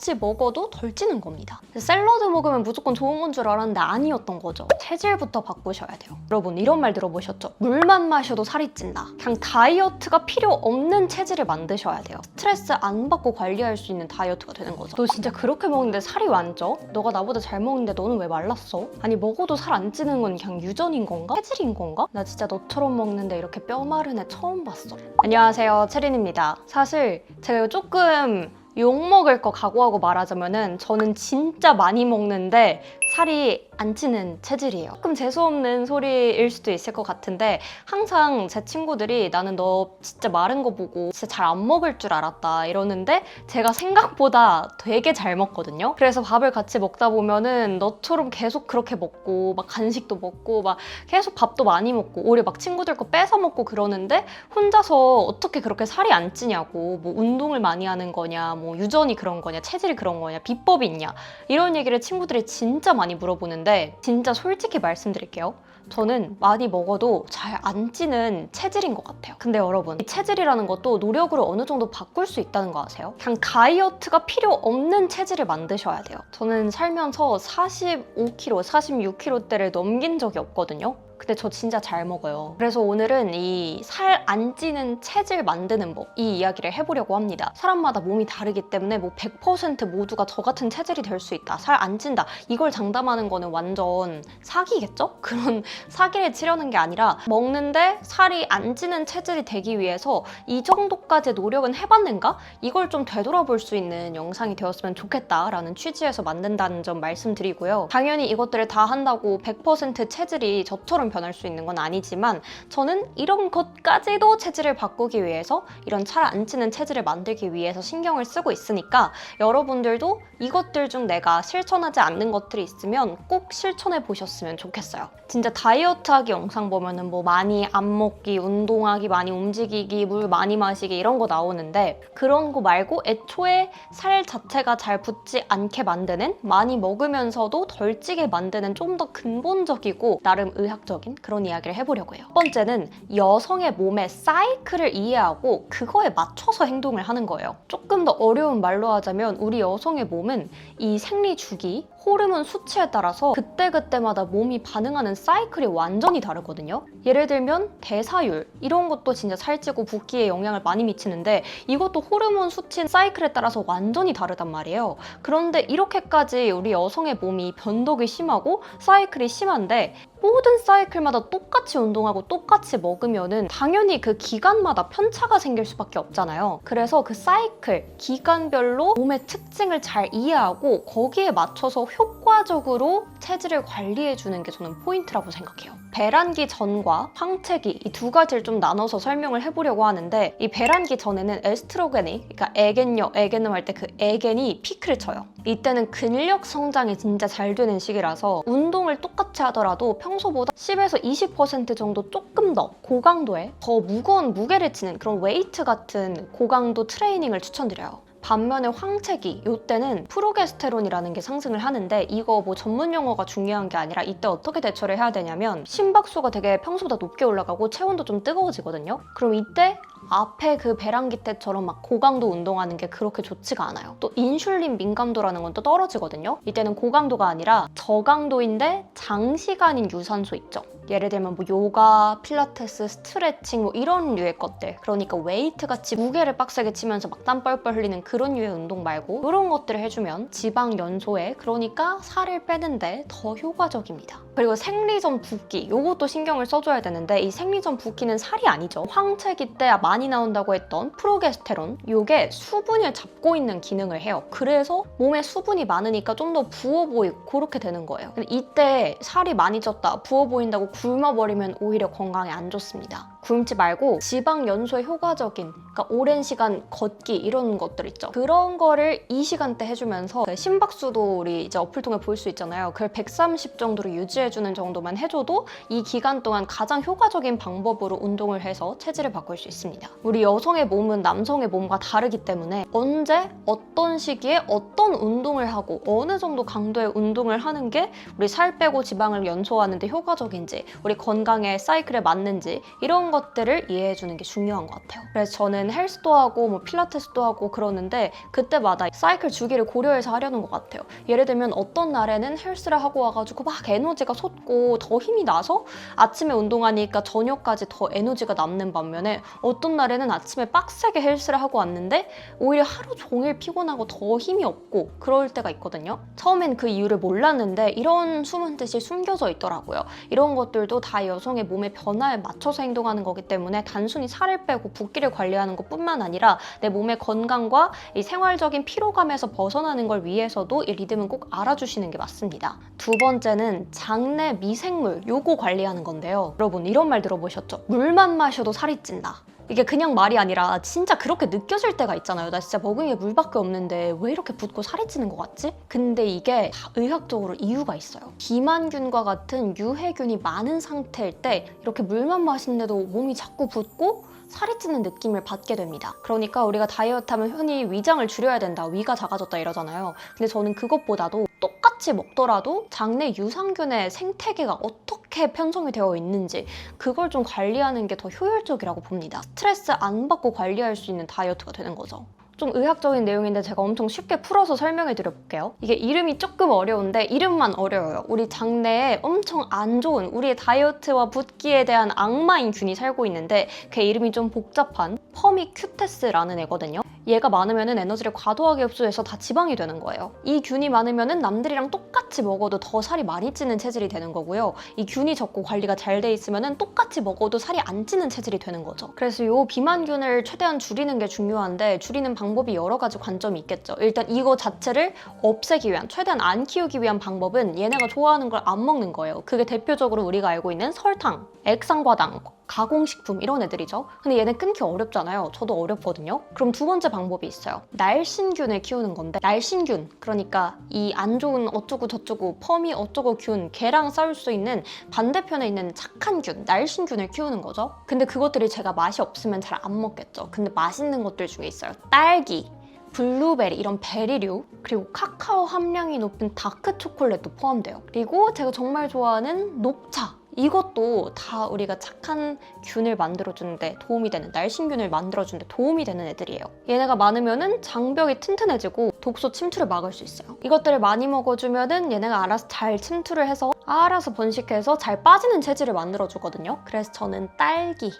똑같이 먹어도 덜 찌는 겁니다. 샐러드 먹으면 무조건 좋은 건 줄 알았는데 아니었던 거죠. 체질부터 바꾸셔야 돼요. 여러분 이런 말 들어보셨죠? 물만 마셔도 살이 찐다. 그냥 다이어트가 필요 없는 체질을 만드셔야 돼요. 스트레스 안 받고 관리할 수 있는 다이어트가 되는 거죠. 너 진짜 그렇게 먹는데 살이 안 쪄? 너가 나보다 잘 먹는데 너는 왜 말랐어? 아니 먹어도 살 안 찌는 건 그냥 유전인 건가? 체질인 건가? 나 진짜 너처럼 먹는데 이렇게 뼈 마른 애 처음 봤어. 안녕하세요, 체린입니다. 사실 제가 조금 욕먹을 거 각오하고 말하자면은 저는 진짜 많이 먹는데 살이 안 찌는 체질이에요. 조금 재수없는 소리일 수도 있을 것 같은데 항상 제 친구들이 나는 너 진짜 마른 거 보고 진짜 잘 안 먹을 줄 알았다 이러는데 제가 생각보다 되게 잘 먹거든요. 그래서 밥을 같이 먹다 보면은 너처럼 계속 그렇게 먹고 막 간식도 먹고 막 계속 밥도 많이 먹고 오히려 막 친구들 거 뺏어 먹고 그러는데 혼자서 어떻게 그렇게 살이 안 찌냐고 뭐 운동을 많이 하는 거냐 뭐 유전이 그런 거냐 체질이 그런 거냐 비법이 있냐 이런 얘기를 친구들이 진짜 많이 물어보는데 진짜 솔직히 말씀드릴게요. 저는 많이 먹어도 잘 안 찌는 체질인 것 같아요. 근데 여러분 이 체질이라는 것도 노력으로 어느 정도 바꿀 수 있다는 거 아세요? 그냥 다이어트가 필요 없는 체질을 만드셔야 돼요. 저는 살면서 45kg, 46kg대를 넘긴 적이 없거든요. 근데 저 진짜 잘 먹어요. 그래서 오늘은 이 살 안 찌는 체질 만드는 법, 이 이야기를 해보려고 합니다. 사람마다 몸이 다르기 때문에 뭐 100% 모두가 저 같은 체질이 될 수 있다, 살 안 찐다, 이걸 장담하는 거는 완전 사기겠죠? 그런 사기를 치려는 게 아니라 먹는데 살이 안 찌는 체질이 되기 위해서 이 정도까지 노력은 해봤는가? 이걸 좀 되돌아볼 수 있는 영상이 되었으면 좋겠다라는 취지에서 만든다는 점 말씀드리고요. 당연히 이것들을 다 한다고 100% 체질이 저처럼 변할 수 있는 건 아니지만 저는 이런 것까지도 체질을 바꾸기 위해서 이런 살 안 찌는 체질을 만들기 위해서 신경을 쓰고 있으니까 여러분들도 이것들 중 내가 실천하지 않는 것들이 있으면 꼭 실천해 보셨으면 좋겠어요. 진짜 다이어트하기 영상 보면은 뭐 많이 안 먹기, 운동하기, 많이 움직이기, 물 많이 마시기 이런 거 나오는데 그런 거 말고 애초에 살 자체가 잘 붙지 않게 만드는 많이 먹으면서도 덜 찌게 만드는 좀 더 근본적이고 나름 의학적인 그런 이야기를 해보려고 해요. 첫 번째는 여성의 몸의 사이클을 이해하고 그거에 맞춰서 행동을 하는 거예요. 조금 더 어려운 말로 하자면 우리 여성의 몸은 이 생리 주기, 호르몬 수치에 따라서 그때그때마다 몸이 반응하는 사이클이 완전히 다르거든요. 예를 들면 대사율 이런 것도 진짜 살찌고 붓기에 영향을 많이 미치는데 이것도 호르몬 수치 사이클에 따라서 완전히 다르단 말이에요. 그런데 이렇게까지 우리 여성의 몸이 변덕이 심하고 사이클이 심한데 모든 사이클마다 똑같이 운동하고 똑같이 먹으면은 당연히 그 기간마다 편차가 생길 수밖에 없잖아요. 그래서 그 사이클, 기간별로 몸의 특징을 잘 이해하고 거기에 맞춰서 효과적으로 체질을 관리해주는 게 저는 포인트라고 생각해요. 배란기 전과 황체기 이 두 가지를 좀 나눠서 설명을 해보려고 하는데 이 배란기 전에는 에스트로겐이 그러니까 에겐요, 에겐음 할 때 그 에겐이 피크를 쳐요. 이때는 근력 성장이 진짜 잘 되는 시기라서 운동을 똑같이 하더라도 평소보다 10에서 20% 정도 조금 더 고강도의 더 무거운 무게를 치는 그런 웨이트 같은 고강도 트레이닝을 추천드려요. 반면에 황체기, 이때는 프로게스테론이라는 게 상승을 하는데 이거 뭐 전문 용어가 중요한 게 아니라 이때 어떻게 대처를 해야 되냐면 심박수가 되게 평소보다 높게 올라가고 체온도 좀 뜨거워지거든요. 그럼 이때 앞에 그 배란기 때처럼 막 고강도 운동하는 게 그렇게 좋지가 않아요. 또 인슐린 민감도라는 건 또 떨어지거든요. 이때는 고강도가 아니라 저강도인데 장시간인 유산소 있죠. 예를 들면 뭐 요가, 필라테스, 스트레칭 뭐 이런 류의 것들, 그러니까 웨이트 같이 무게를 빡세게 치면서 막 땀 뻘뻘 흘리는 그런 류의 운동 말고 이런 것들을 해주면 지방 연소에 그러니까 살을 빼는데 더 효과적입니다. 그리고 생리전 붓기 요것도 신경을 써줘야 되는데 이 생리전 붓기는 살이 아니죠. 황체기 때 많이 나온다고 했던 프로게스테론 요게 수분을 잡고 있는 기능을 해요. 그래서 몸에 수분이 많으니까 좀 더 부어 보이고 그렇게 되는 거예요. 근데 이때 살이 많이 쪘다, 부어 보인다고 굶어버리면 오히려 건강에 안 좋습니다. 굶지 말고 지방 연소에 효과적인 그러니까 오랜 시간 걷기 이런 것들 있죠. 그런 거를 이 시간대 해주면서 심박수도 우리 이제 어플 통해 볼 수 있잖아요. 그걸 130 정도로 유지해주는 정도만 해줘도 이 기간 동안 가장 효과적인 방법으로 운동을 해서 체질을 바꿀 수 있습니다. 우리 여성의 몸은 남성의 몸과 다르기 때문에 언제 어떤 시기에 어떤 운동을 하고 어느 정도 강도의 운동을 하는 게 우리 살 빼고 지방을 연소하는 데 효과적인지 우리 건강의 사이클에 맞는지 이런 이런 것들을 이해해주는 게 중요한 것 같아요. 그래서 저는 헬스도 하고 뭐 필라테스도 하고 그러는데 그때마다 사이클 주기를 고려해서 하려는 것 같아요. 예를 들면 어떤 날에는 헬스를 하고 와가지고 막 에너지가 솟고 더 힘이 나서 아침에 운동하니까 저녁까지 더 에너지가 남는 반면에 어떤 날에는 아침에 빡세게 헬스를 하고 왔는데 오히려 하루 종일 피곤하고 더 힘이 없고 그럴 때가 있거든요. 처음엔 그 이유를 몰랐는데 이런 숨은 뜻이 숨겨져 있더라고요. 이런 것들도 다 여성의 몸의 변화에 맞춰서 행동하는 거기 때문에 단순히 살을 빼고 붓기를 관리하는 것뿐만 아니라 내 몸의 건강과 이 생활적인 피로감에서 벗어나는 걸 위해서도 이 리듬은 꼭 알아주시는 게 맞습니다. 두 번째는 장내 미생물, 요거 관리하는 건데요. 여러분 이런 말 들어보셨죠? 물만 마셔도 살이 찐다. 이게 그냥 말이 아니라 진짜 그렇게 느껴질 때가 있잖아요. 나 진짜 먹은 게 물밖에 없는데 왜 이렇게 붓고 살이 찌는 것 같지? 근데 이게 다 의학적으로 이유가 있어요. 비만균과 같은 유해균이 많은 상태일 때 이렇게 물만 마시는데도 몸이 자꾸 붓고 살이 찌는 느낌을 받게 됩니다. 그러니까 우리가 다이어트하면 흔히 위장을 줄여야 된다, 위가 작아졌다 이러잖아요. 근데 저는 그것보다도 똑같이 먹더라도 장내 유산균의 생태계가 어떻게 편성이 되어 있는지 그걸 좀 관리하는 게 더 효율적이라고 봅니다. 스트레스 안 받고 관리할 수 있는 다이어트가 되는 거죠. 좀 의학적인 내용인데 제가 엄청 쉽게 풀어서 설명해 드려볼게요. 이게 이름이 조금 어려운데 이름만 어려워요. 우리 장내에 엄청 안 좋은 우리의 다이어트와 붓기에 대한 악마인 균이 살고 있는데 그 이름이 좀 복잡한 퍼미큐테스라는 애거든요. 얘가 많으면 에너지를 과도하게 흡수해서 다 지방이 되는 거예요. 이 균이 많으면 남들이랑 똑같이 먹어도 더 살이 많이 찌는 체질이 되는 거고요. 이 균이 적고 관리가 잘 돼 있으면 똑같이 먹어도 살이 안 찌는 체질이 되는 거죠. 그래서 이 비만균을 최대한 줄이는 게 중요한데 줄이는 방법이 여러 가지 관점이 있겠죠. 일단 이거 자체를 없애기 위한, 최대한 안 키우기 위한 방법은 얘네가 좋아하는 걸 안 먹는 거예요. 그게 대표적으로 우리가 알고 있는 설탕, 액상과당, 가공식품 이런 애들이죠. 근데 얘네 끊기 어렵잖아요. 저도 어렵거든요. 그럼 두 번째 방법이 있어요. 날씬균을 키우는 건데 날씬균, 그러니까 이 안 좋은 어쩌고 저쩌고 퍼미 어쩌고 균, 걔랑 싸울 수 있는 반대편에 있는 착한 균, 날씬균을 키우는 거죠. 근데 그것들이 제가 맛이 없으면 잘 안 먹겠죠. 근데 맛있는 것들 중에 있어요. 딸기, 블루베리 이런 베리류, 그리고 카카오 함량이 높은 다크 초콜릿도 포함돼요. 그리고 제가 정말 좋아하는 녹차, 이것도 다 우리가 착한 균을 만들어주는데 도움이 되는, 날씬균을 만들어주는데 도움이 되는 애들이에요. 얘네가 많으면은 장벽이 튼튼해지고 독소 침투를 막을 수 있어요. 이것들을 많이 먹어주면은 얘네가 알아서 잘 침투를 해서 알아서 번식해서 잘 빠지는 체질을 만들어주거든요. 그래서 저는 딸기,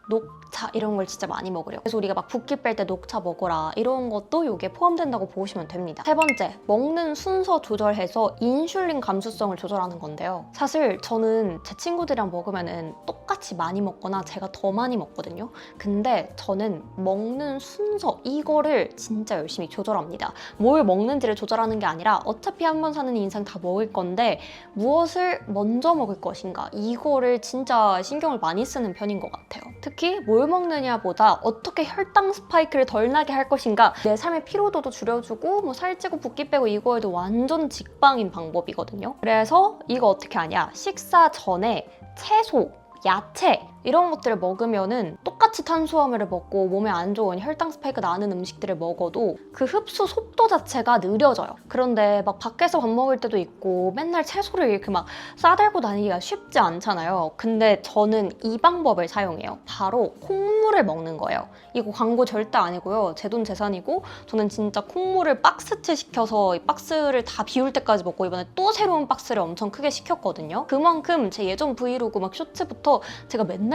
녹차 이런 걸 진짜 많이 먹으려고. 그래서 우리가 막 붓기 뺄 때 녹차 먹어라 이런 것도 이게 포함된다고 보시면 됩니다. 세 번째, 먹는 순서 조절해서 인슐린 감수성을 조절하는 건데요. 사실 저는 제 친구들이랑 먹으면은 똑같이 많이 먹거나 제가 더 많이 먹거든요. 근데 저는 먹는 순서 이거를 진짜 열심히 조절합니다. 뭘 먹는지를 조절하는 게 아니라 어차피 한 번 사는 인생 다 먹을 건데 무엇을 먼저 먹을 것인가, 이거를 진짜 신경을 많이 쓰는 편인 것 같아요. 특히 뭘 먹느냐보다 어떻게 혈당 스파이크를 덜 나게 할 것인가, 내 삶의 피로도도 줄여주고 뭐 살찌고 붓기 빼고 이거에도 완전 직방인 방법이거든요. 그래서 이거 어떻게 하냐, 식사 전에 채소, 야채 이런 것들을 먹으면은 똑같이 탄수화물을 먹고 몸에 안 좋은 혈당 스파이크 나는 음식들을 먹어도 그 흡수 속도 자체가 느려져요. 그런데 막 밖에서 밥 먹을 때도 있고 맨날 채소를 이렇게 막 싸들고 다니기가 쉽지 않잖아요. 근데 저는 이 방법을 사용해요. 바로 콩물을 먹는 거예요. 이거 광고 절대 아니고요. 제 돈 재산이고 저는 진짜 콩물을 박스째 시켜서 이 박스를 다 비울 때까지 먹고 이번에 또 새로운 박스를 엄청 크게 시켰거든요. 그만큼 제 예전 브이로그 막 쇼츠부터 제가 맨날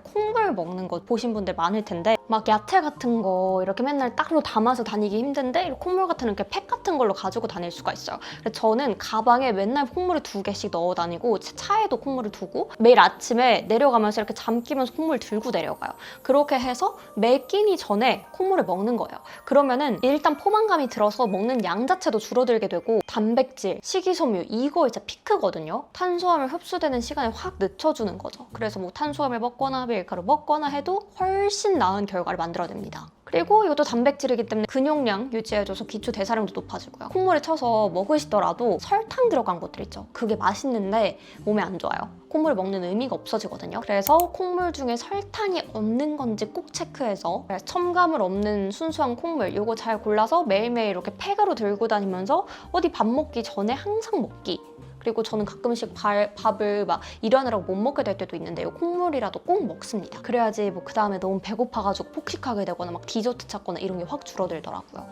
콩물 먹는 거 보신 분들 많을 텐데 막 야채 같은 거 이렇게 맨날 따로 담아서 다니기 힘든데 콩물 같은 이렇게 팩 같은 걸로 가지고 다닐 수가 있어요. 그래서 저는 가방에 맨날 콩물을 2개씩 넣어 다니고 제 차에도 콩물을 두고 매일 아침에 내려가면서 이렇게 잠 끼면서 콩물 들고 내려가요. 그렇게 해서 매 끼니 전에 콩물을 먹는 거예요. 그러면은 일단 포만감이 들어서 먹는 양 자체도 줄어들게 되고 단백질, 식이섬유 이거 진짜 피크거든요. 탄수화물 흡수되는 시간을 확 늦춰주는 거죠. 그래서 뭐 탄수화물 먹거나 밀가루 먹거나 해도 훨씬 나은 결과를 만들어냅니다. 그리고 이것도 단백질이기 때문에 근육량 유지해줘서 기초 대사량도 높아지고요. 콩물에 쳐서 먹으시더라도 설탕 들어간 것들 있죠. 그게 맛있는데 몸에 안 좋아요. 콩물을 먹는 의미가 없어지거든요. 그래서 콩물 중에 설탕이 없는 건지 꼭 체크해서 첨가물 없는 순수한 콩물 이거 잘 골라서 매일매일 이렇게 팩으로 들고 다니면서 어디 밥 먹기 전에 항상 먹기, 그리고 저는 가끔씩 밥을 막 일하느라고 못 먹게 될 때도 있는데요. 콩물이라도 꼭 먹습니다. 그래야지 뭐 그 다음에 너무 배고파가지고 폭식하게 되거나 막 디저트 찾거나 이런 게 확 줄어들더라고요.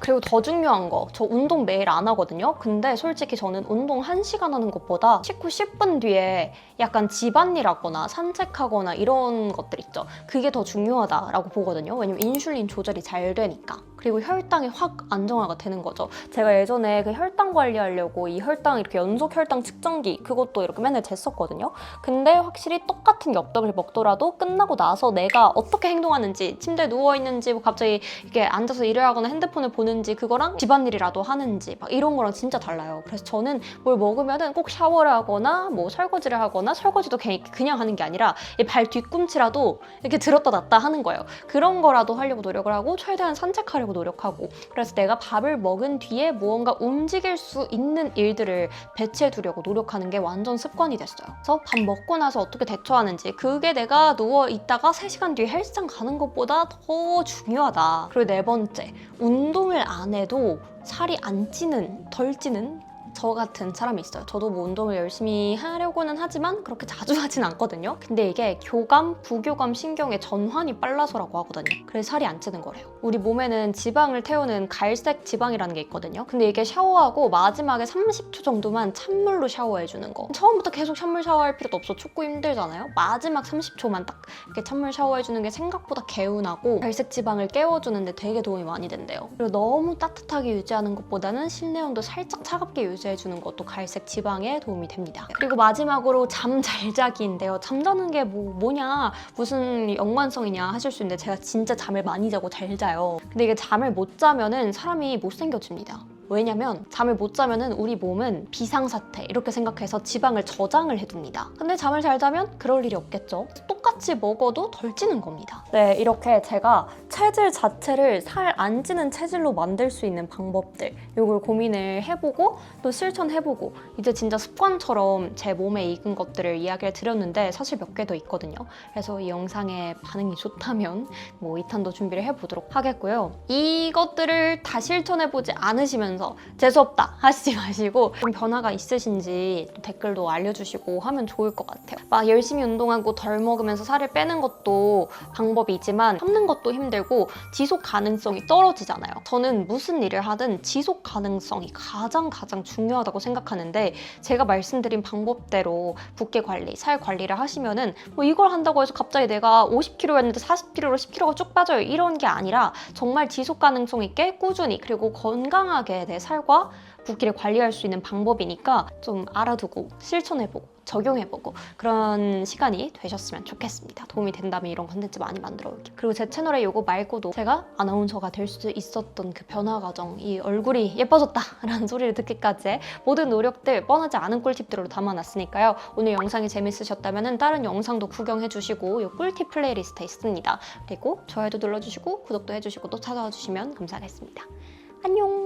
그리고 더 중요한 거, 저 운동 매일 안 하거든요. 근데 솔직히 저는 운동 1시간 하는 것보다 식후 10분 뒤에 약간 집안일 하거나 산책하거나 이런 것들 있죠. 그게 더 중요하다라고 보거든요. 왜냐면 인슐린 조절이 잘 되니까. 그리고 혈당이 확 안정화가 되는 거죠. 제가 예전에 그 혈당 관리하려고 이 혈당 이렇게 연속 혈당 측정기 그것도 이렇게 맨날 쟀었거든요. 근데 확실히 똑같은 엽떡을 먹더라도 끝나고 나서 내가 어떻게 행동하는지, 침대에 누워 있는지, 뭐 갑자기 이렇게 앉아서 일을 하거나 핸드폰을 보는지, 그거랑 집안일이라도 하는지 막 이런 거랑 진짜 달라요. 그래서 저는 뭘 먹으면은 꼭 샤워를 하거나 뭐 설거지를 하거나, 설거지도 그냥 하는 게 아니라 이 발 뒤꿈치라도 이렇게 들었다 놨다 하는 거예요. 그런 거라도 하려고 노력을 하고 최대한 산책하려고 노력하고, 그래서 내가 밥을 먹은 뒤에 무언가 움직일 수 있는 일들을 배치해 두려고 노력하는 게 완전 습관이 됐어요. 그래서 밥 먹고 나서 어떻게 대처하는지, 그게 내가 누워 있다가 3시간 뒤에 헬스장 가는 것보다 더 중요하다. 그리고 4번째, 운동을 안 해도 살이 안 찌는, 덜 찌는 저 같은 사람이 있어요. 저도 뭐 운동을 열심히 하려고는 하지만 그렇게 자주 하진 않거든요. 근데 이게 교감, 부교감 신경의 전환이 빨라서라고 하거든요. 그래서 살이 안 찌는 거래요. 우리 몸에는 지방을 태우는 갈색 지방이라는 게 있거든요. 근데 이게 샤워하고 마지막에 30초 정도만 찬물로 샤워해주는 거. 처음부터 계속 찬물 샤워할 필요도 없어. 춥고 힘들잖아요. 마지막 30초만 딱 이렇게 찬물 샤워해주는 게 생각보다 개운하고 갈색 지방을 깨워주는데 되게 도움이 많이 된대요. 그리고 너무 따뜻하게 유지하는 것보다는 실내 온도 살짝 차갑게 유지해주는 것도 갈색 지방에 도움이 됩니다. 그리고 마지막으로 잠 잘 자기인데요. 잠자는 게 뭐냐, 무슨 연관성이냐 하실 수 있는데 제가 진짜 잠을 많이 자고 잘 자요. 근데 이게 잠을 못 자면은 사람이 못생겨집니다. 왜냐면 잠을 못 자면은 우리 몸은 비상사태 이렇게 생각해서 지방을 저장을 해둡니다. 근데 잠을 잘 자면 그럴 일이 없겠죠. 똑같이 먹어도 덜 찌는 겁니다. 네, 이렇게 제가 체질 자체를 살 안 찌는 체질로 만들 수 있는 방법들, 이걸 고민을 해보고 또 실천해보고 이제 진짜 습관처럼 제 몸에 익은 것들을 이야기를 드렸는데 사실 몇 개 더 있거든요. 그래서 이 영상에 반응이 좋다면 뭐 2탄도 준비를 해보도록 하겠고요. 이것들을 다 실천해보지 않으시면 재수없다 하시지 마시고 좀 변화가 있으신지 또 댓글도 알려주시고 하면 좋을 것 같아요. 막 열심히 운동하고 덜 먹으면서 살을 빼는 것도 방법이지만 참는 것도 힘들고 지속 가능성이 떨어지잖아요. 저는 무슨 일을 하든 지속 가능성이 가장 중요하다고 생각하는데, 제가 말씀드린 방법대로 붓기 관리, 살 관리를 하시면은 뭐 이걸 한다고 해서 갑자기 내가 50kg였는데 40kg로 10kg가 쭉 빠져요, 이런 게 아니라 정말 지속 가능성 있게 꾸준히 그리고 건강하게 내 살과 붓기를 관리할 수 있는 방법이니까 좀 알아두고 실천해보고 적용해보고 그런 시간이 되셨으면 좋겠습니다. 도움이 된다면 이런 컨텐츠 많이 만들어 올게요. 그리고 제 채널에 이거 말고도 제가 아나운서가 될 수 있었던 그 변화 과정, 이 얼굴이 예뻐졌다 라는 소리를 듣기까지의 모든 노력들, 뻔하지 않은 꿀팁들로 담아놨으니까요. 오늘 영상이 재밌으셨다면 다른 영상도 구경해주시고 이 꿀팁 플레이리스트에 있습니다. 그리고 좋아요도 눌러주시고 구독도 해주시고 또 찾아와 주시면 감사하겠습니다. 안녕!